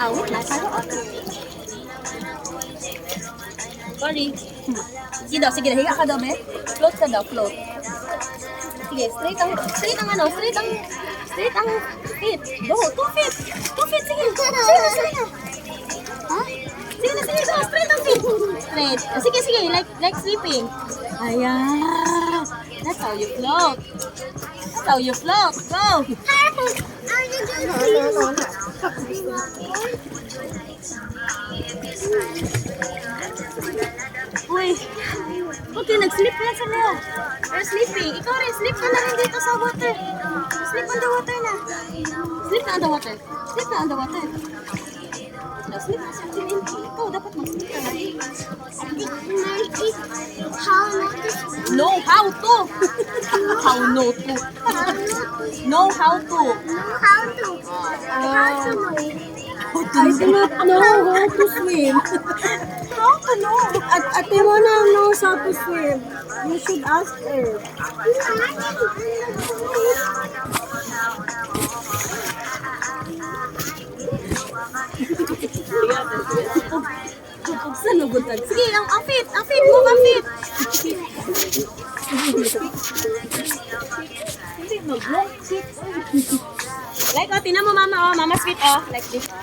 Awit na. Sorry. Sige daw, sige. Higa ka daw, be. Float ka daw, float. Sige, straight ang feet. Go, 2 feet. 2 feet, sige. Sige. Ha? Sige, go, straight ang feet. Straight. Sige, like sleeping. Ayan. That's how you float. That's how you float. Go. Uy. Okay, nag-sleep na sila. They're sleeping. Ikaw rin, sleep ka na rin dito sa water. Sleep on the water na. Sleep na on the water. Sleep na on the water. Sleep na sa tininti. Ikaw, dapat mag-sleep ka na. No, how to. How no to. No, how to. I do not know how to swim. How to know? Ate Mona knows how to swim. You should ask her. Sa lugutan. Sige, ang feet. Move ang feet. Hindi, mag-walk. Like, oh, tingnan mo mama, oh. Mama's feet, oh. Like this, oh.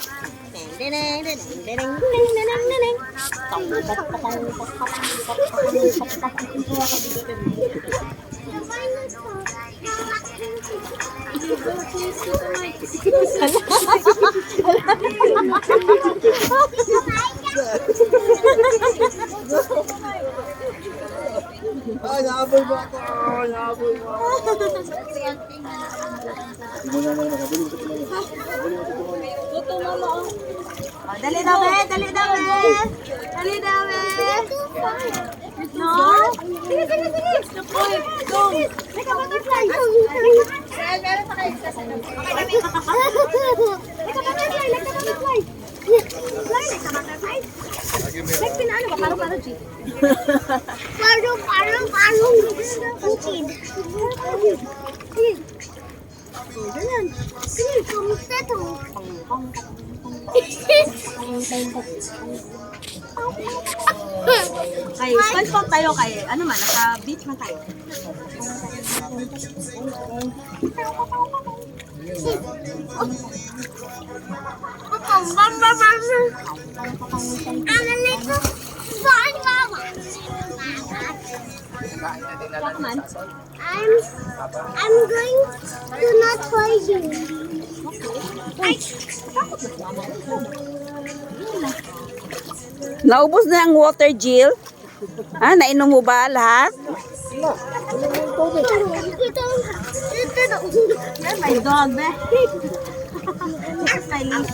Ay, naabol mo ako. Naabol mo ako. Tuto mama, oh. Dali daw, be. Dali daw, be. No? Sige. Go. Like a butterfly. Like pinano ba? Paro-paro, G. Parang bukid. Ganyan. Sige, kumusta to? Kay, SpongeBob tayo kay, ano man, nasa beach man tayo. Come on. I'm going to not hold you. Naubos na ang water, Jill? Nainom mo ba lahat? My dog, be. Stylish.